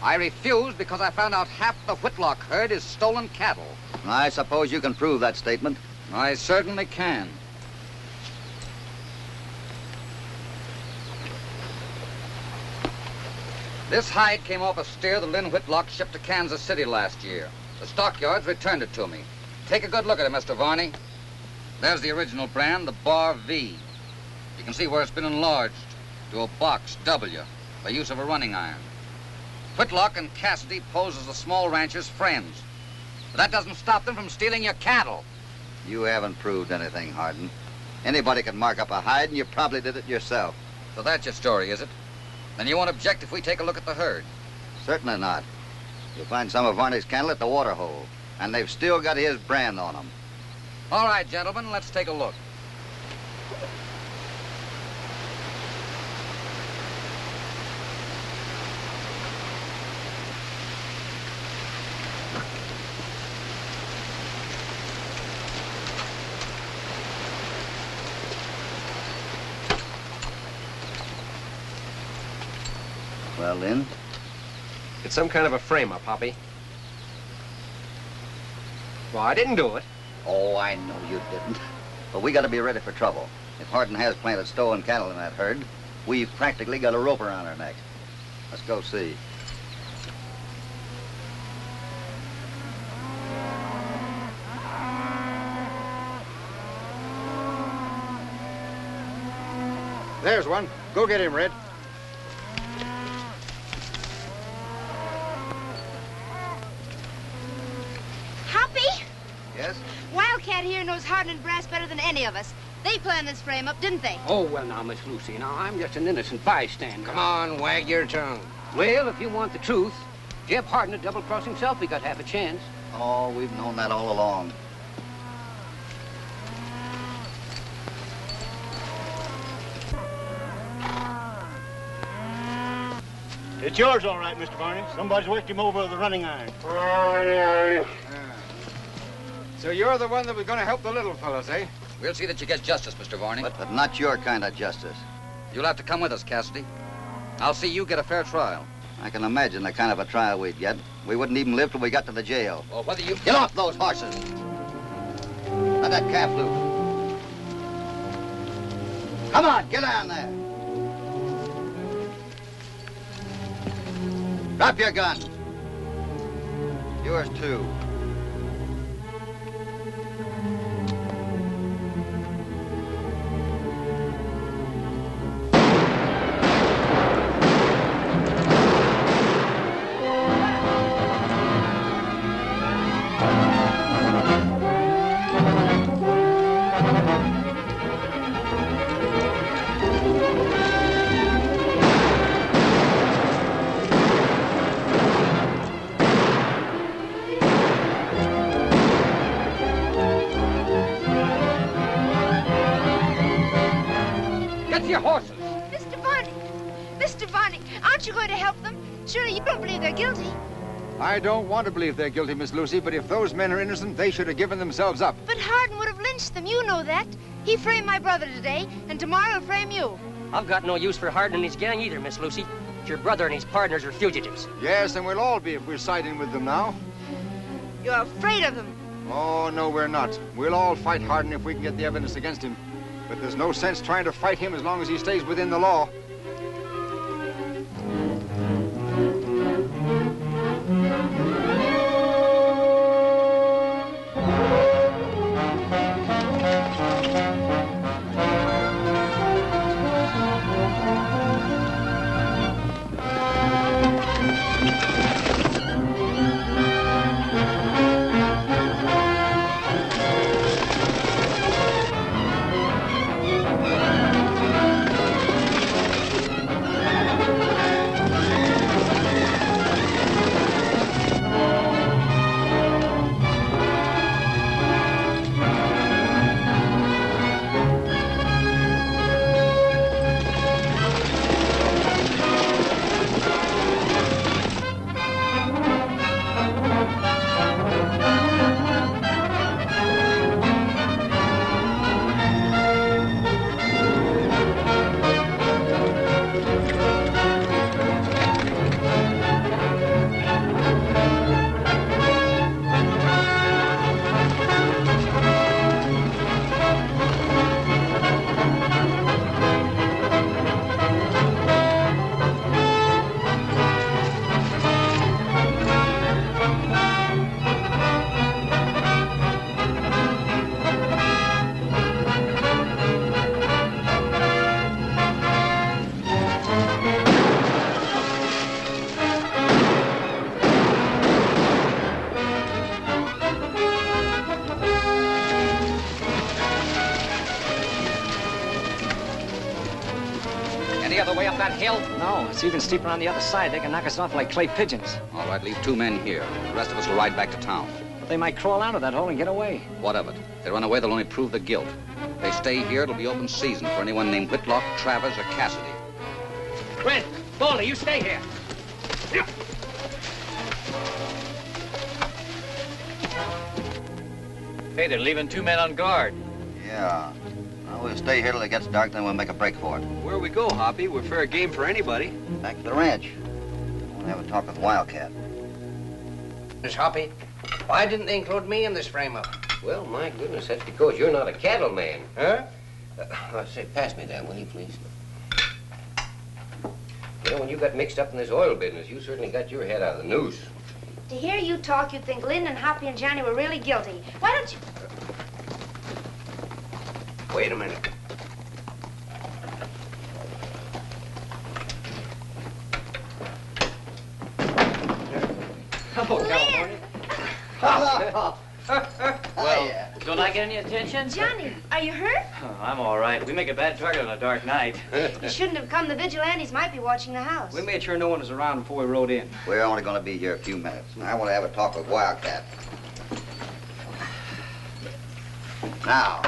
I refused because I found out half the Whitlock herd is stolen cattle.
I suppose you can prove that statement.
I certainly can. This hide came off a steer that Lynn Whitlock shipped to Kansas City last year. The stockyards returned it to me. Take a good look at it, Mr. Varney. There's the original brand, the Bar V. You can see where it's been enlarged to a box W by use of a running iron. Whitlock and Cassidy pose as the small ranchers' friends. But that doesn't stop them from stealing your cattle.
You haven't proved anything, Hardin. Anybody can mark up a hide, and you probably did it yourself.
So that's your story, is it? Then you won't object if we take a look at the herd?
Certainly not. You'll find some of Varney's cattle at the water hole, and they've still got his brand on them.
All right, gentlemen, let's take a look.
Well, Lynn,
It's some kind of a frame-up, Hoppy. Well, I didn't do it.
Oh, I know you didn't. But we got to be ready for trouble. If Hardin has planted stolen cattle in that herd, we've practically got a rope around our necks. Let's go see.
There's one. Go get him, Red.
Hoppy?
Yes?
Wildcat here knows Hardin and Brass better than any of us. They planned this frame-up, didn't they?
Oh, well, now, Miss Lucy, now, I'm just an innocent bystander.
Come on, wag your tongue.
Well, if you want the truth, Jeff Hardin would double-cross himself. He got half a chance.
Oh, we've known that all along.
It's yours, all right, Mr. Barney. Somebody's worked him over the running iron.
So you're the one that was going to help the little fellas, eh?
We'll see that you get justice, Mr. Varney.
But not your kind of justice.
You'll have to come with us, Cassidy. I'll see you get a fair trial.
I can imagine the kind of a trial we'd get. We wouldn't even live till we got to the jail.
Well, whether you...
Get off those horses! Let that calf loose. Come on, get down there. Drop your gun. Yours, too.
Surely you don't believe they're guilty.
I don't want to believe they're guilty, Miss Lucy, but if those men are innocent, they should have given themselves up.
But Hardin would have lynched them. You know that. He framed my brother today, and tomorrow he'll frame you.
I've got no use for Hardin and his gang either, Miss Lucy. Your brother and his partners are fugitives.
Yes, and we'll all be if we're siding with them now.
You're afraid of them.
Oh, no, we're not. We'll all fight Hardin if we can get the evidence against him. But there's no sense trying to fight him as long as he stays within the law.
Hill? No, it's even steeper on the other side. They can knock us off like clay pigeons.
All right, leave 2 men here. The rest of us will ride back to town.
But they might crawl out of that hole and get away.
What of it? If they run away, they'll only prove the guilt. If they stay here, it'll be open season for anyone named Whitlock, Travers, or Cassidy.
Red, Baldy, you stay here.
Hey, they're leaving 2 men on guard.
Yeah. Well, we'll stay here till it gets dark, then we'll make a break for it.
Where we go, Hoppy? We're fair game for anybody.
Back to the ranch. I'll have a talk with Wildcat.
Miss Hoppy, why didn't they include me in this frame-up?
Well, my goodness, that's because you're not a cattleman.
Huh?
Say, pass me that, will you, please? You know, when you got mixed up in this oil business, you certainly got your head out of the noose.
To hear you talk, you'd think Lynn and Hoppy and Johnny were really guilty. Why don't you...
Wait a minute.
Oh, California. Well, don't I get any attention?
Johnny, are you hurt?
Oh, I'm all right. We make a bad target on a dark night.
You shouldn't have come. The vigilantes might be watching the house.
We made sure no one was around before we rode in.
We're only going to be here a few minutes. I want to have a talk with Wildcat. Now,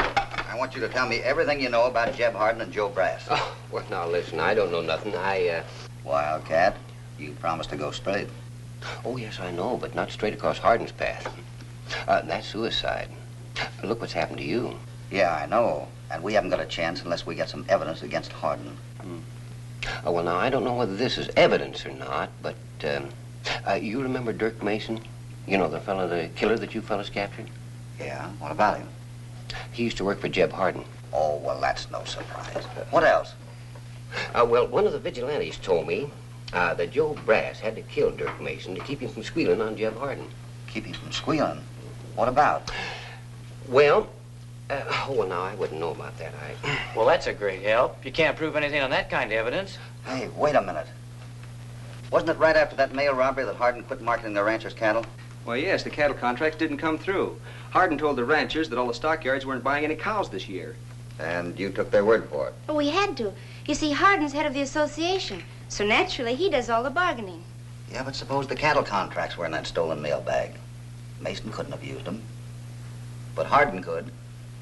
I want you to tell me everything you know about Jeb Hardin and Joe Brass.
Oh, well, now, listen, I don't know nothing.
Wildcat, you promised to go straight.
Oh, yes, I know, but not straight across Hardin's path. That's suicide. Look what's happened to you.
Yeah, I know. And we haven't got a chance unless we get some evidence against Hardin.
Oh, well, now, I don't know whether this is evidence or not, but, you remember Dirk Mason? You know, the killer that you fellas captured?
Yeah, what about him?
He used to work for Jeb Hardin.
Oh, well, that's no surprise. What else?
Well, one of the vigilantes told me that Joe Brass had to kill Dirk Mason to keep him from squealing on Jeb Hardin.
Keep him from squealing? What about?
Well, well, now, I wouldn't know about that.
Well, that's a great help. You can't prove anything on that kind of evidence.
Hey, wait a minute. Wasn't it right after that mail robbery that Hardin quit marketing the rancher's cattle?
Well, yes, the cattle contracts didn't come through. Hardin told the ranchers that all the stockyards weren't buying any cows this year.
And you took their word for it?
Well, we had to. You see, Hardin's head of the association, so naturally he does all the bargaining.
Yeah, but suppose the cattle contracts were in that stolen mail bag. Mason couldn't have used them. But Hardin could.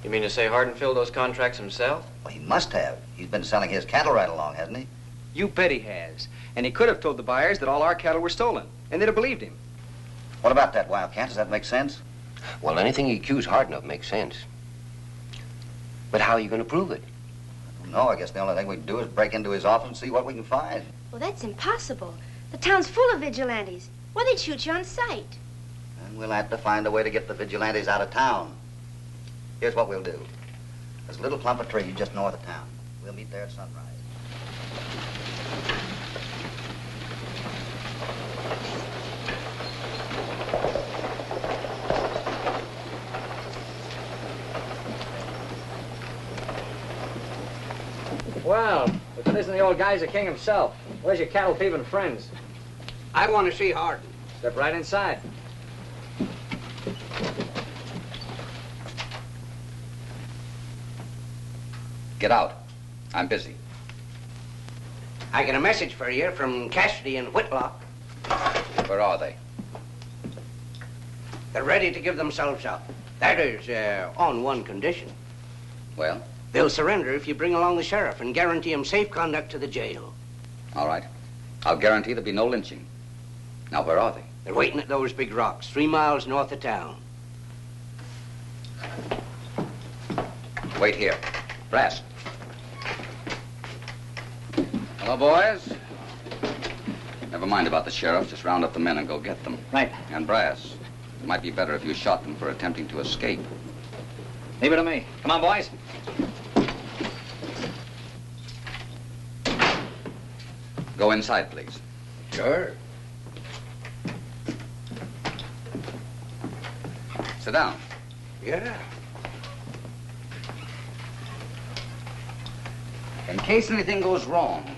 You mean to say Hardin filled those contracts himself?
Well, he must have. He's been selling his cattle right along, hasn't he?
You bet he has. And he could have told the buyers that all our cattle were stolen, and they'd have believed him.
What about that, Wildcat? Does that make sense?
Well, anything you accuse Hardin of makes sense. But how are you going to prove it?
No, I guess the only thing we can do is break into his office and see what we can find.
Well, that's impossible. The town's full of vigilantes. Well, they'd shoot you on sight.
And we'll have to find a way to get the vigilantes out of town. Here's what we'll do. There's a little clump of trees just north of town. We'll meet there at sunrise.
Well, if it isn't the old geyser king himself, where's your cattle thieving friends?
I want to see Hardin.
Step right inside.
Get out. I'm busy.
I got a message for you from Cassidy and Whitlock.
Where are they?
They're ready to give themselves up. That is, on one condition.
Well?
They'll surrender if you bring along the sheriff and guarantee him safe conduct to the jail.
All right. I'll guarantee there'll be no lynching. Now, where are they?
They're waiting at those big rocks, 3 miles north of town.
Wait here. Brass. Hello, boys. Never mind about the sheriff. Just round up the men and go get them.
Right.
And Brass, it might be better if you shot them for attempting to escape.
Leave it to me. Come on, boys.
Go inside, please.
Sure.
Sit down.
Yeah.
In case anything goes wrong,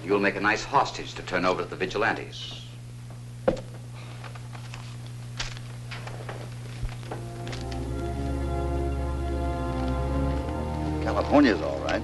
you'll make a nice hostage to turn over to the vigilantes.
California's all right.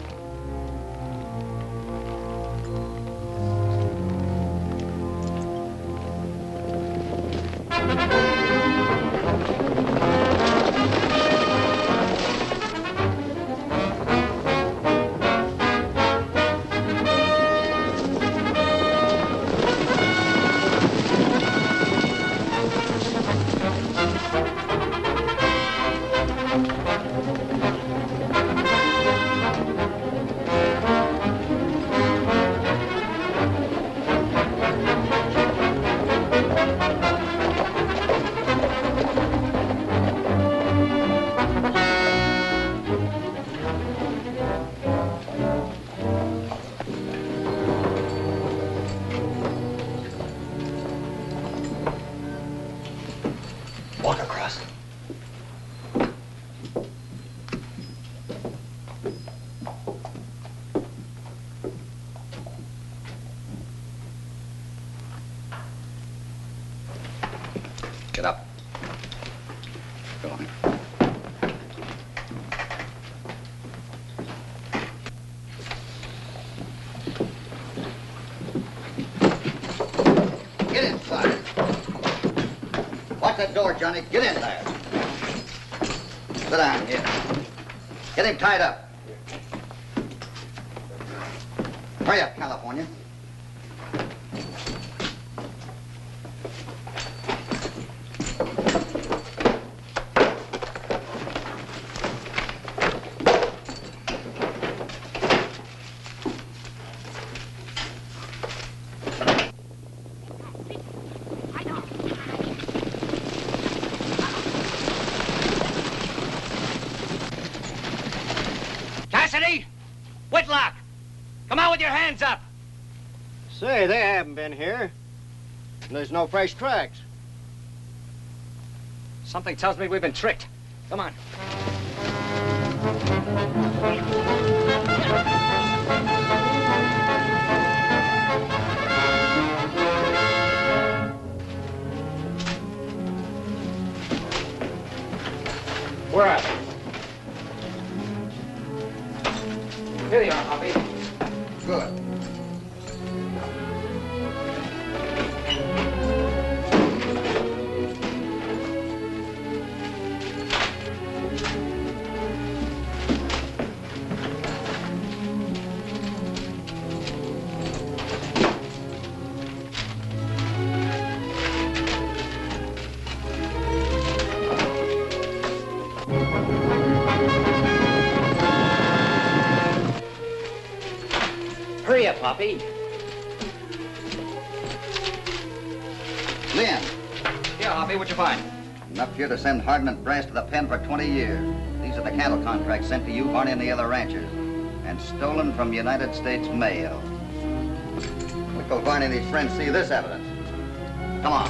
Get up. Go on.
Get inside. Watch that door, Johnny. Get in there. Sit down here. Get him tied up. Hurry up, California.
Cassidy! Whitlock! Come out with your hands up!
Say, they haven't been here. And there's no fresh tracks.
Something tells me we've been tricked. Come on.
Where at?
Here you are, Hoppy.
Good.
Hurry up, Hoppy.
Lynn.
Yeah, Hoppy, what'd you find?
Enough here to send Hardin and Brass to the pen for 20 years. These are the cattle contracts sent to you, Barney, and the other ranchers, and stolen from United States mail. Wait till Barney and his friends see this evidence. Come on.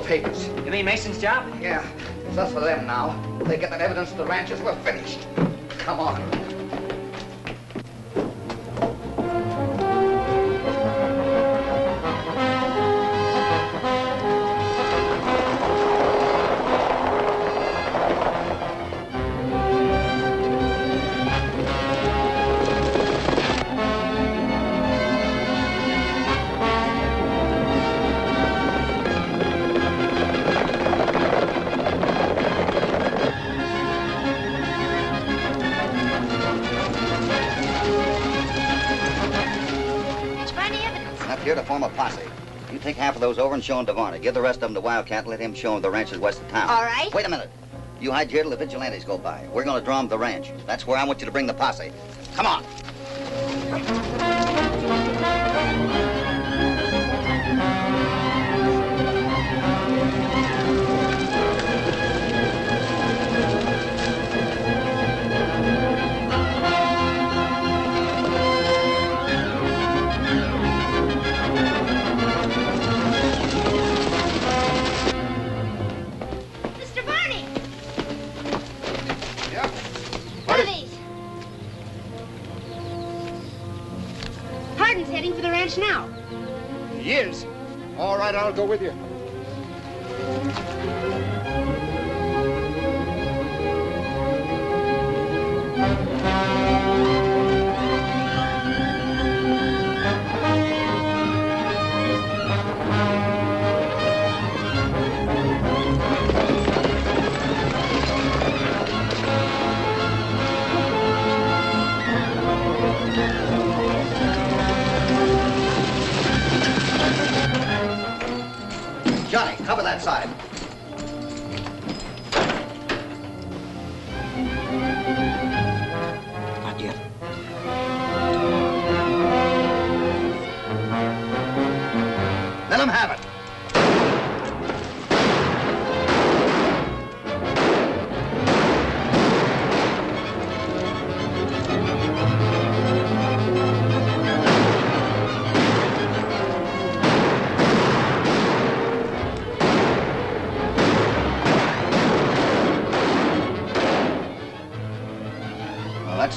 Papers. You mean Mason's job?
Yeah, it's us for them now. If they get that evidence to the ranchers, we're finished. Come on. Here to form a posse. You take half of those over and show them to Varney. Give the rest of them to Wildcat and let him show them the ranches west of town.
All right.
Wait a minute. You hide here till the vigilantes go by. We're going to draw them to the ranch. That's where I want you to bring the posse. Come on.
Hardin's heading for the ranch now.
He is? All right, I'll go with you.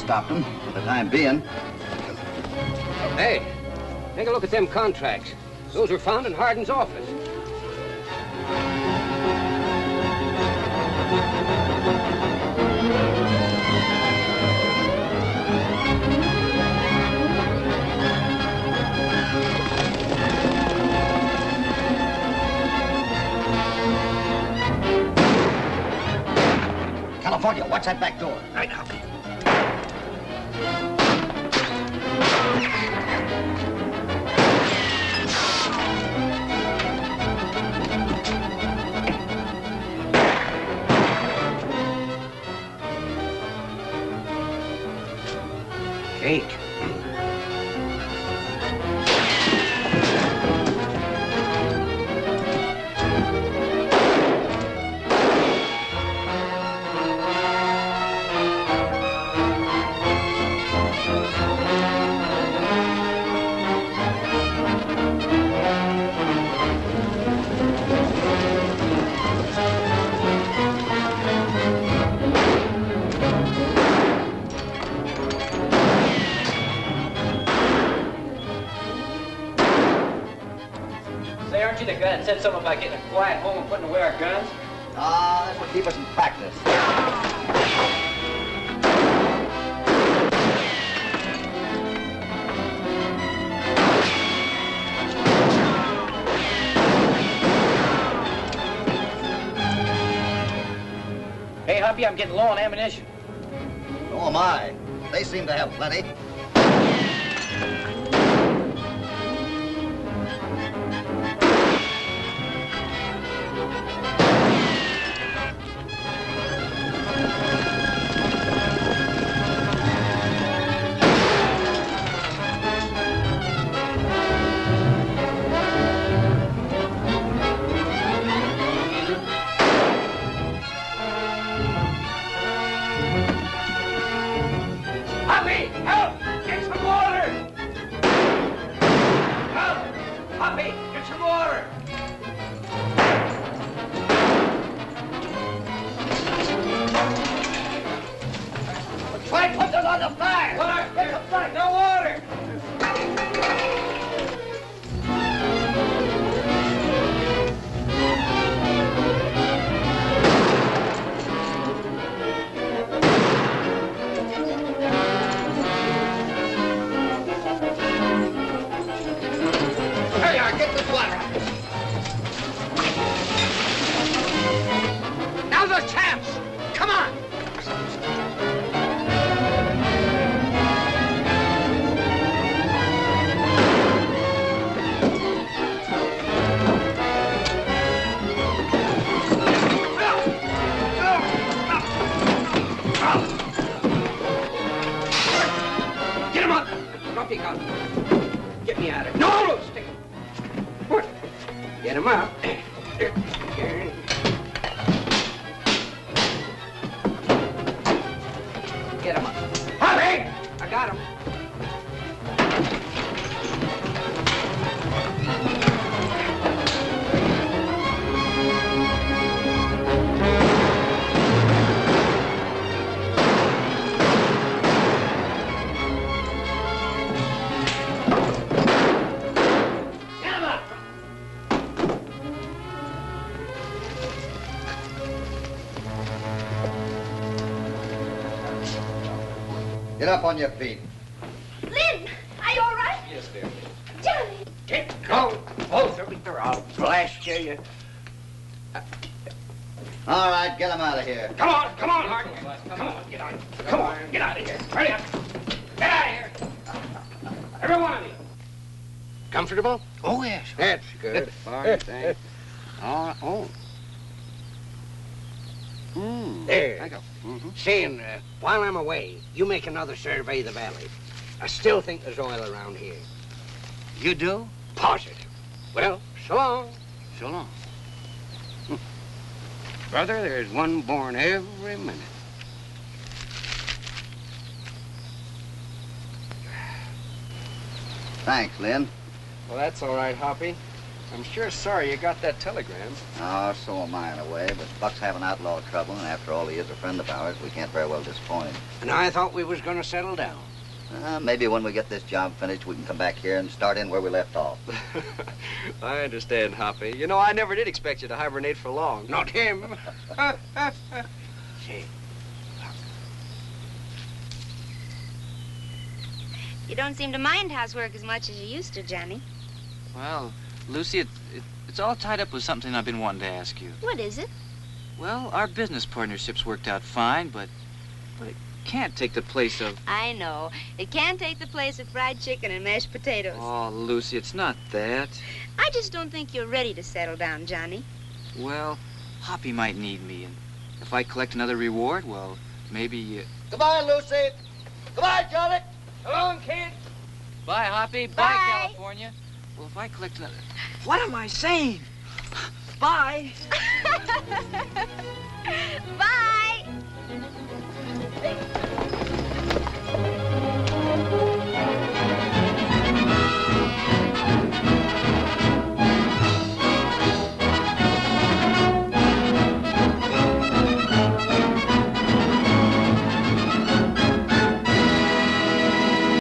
stopped them for the time being.
Hey, take a look at them contracts. Those were found in Hardin's office.
California, watch that back door.
Right, Hoppy. Cake.
Aren't you the guy that said something about getting a quiet home and putting away our guns?
Ah, that's what keep us in practice.
Hey, Hoppy, I'm getting low on ammunition.
So am I. They seem to have plenty.
Get me out of here. No, stick him. Get him out. Get him up. Hurry! I got him.
Get up on your feet.
Lynn, are you all right?
Yes, dear.
Johnny.
Get go. Both of you, or I'll blast you.
All right, get him out of here.
Come on, Hardin. Come on, get out. Come on, get out of here. Hurry up. Get out of here. Every one of you. Comfortable?
Oh, yes.
That's good.
Fine, thanks. Oh.
There.
Thank you.
Saying, while I'm away, you make another survey of the valley. I still think there's oil around here.
You do?
Positive. Well, so long.
So long. Brother, there's one born every minute.
Thanks, Lynn.
Well, that's all right, Hoppy. I'm sure sorry you got that telegram.
Oh, so am I in a way, but Buck's having outlaw trouble, and after all, he is a friend of ours. We can't very well disappoint him.
And I thought we was going to settle down.
Maybe when we get this job finished, we can come back here and start in where we left off.
I understand, Hoppy. You know, I never did expect you to hibernate for long.
Not him. Say,
You don't seem to mind housework as much as you used to, Johnny.
Well, Lucy, it's all tied up with something I've been wanting to ask you.
What is it?
Well, our business partnership's worked out fine, but it can't take the place of...
I know. It can't take the place of fried chicken and mashed potatoes.
Oh, Lucy, it's not that.
I just don't think you're ready to settle down, Johnny.
Well, Hoppy might need me, and if I collect another reward, well, maybe...
Goodbye, Lucy. Goodbye, Johnny. So long, kid.
Bye, Hoppy. Bye, California. Well, if I collect another... What am I saying? Bye.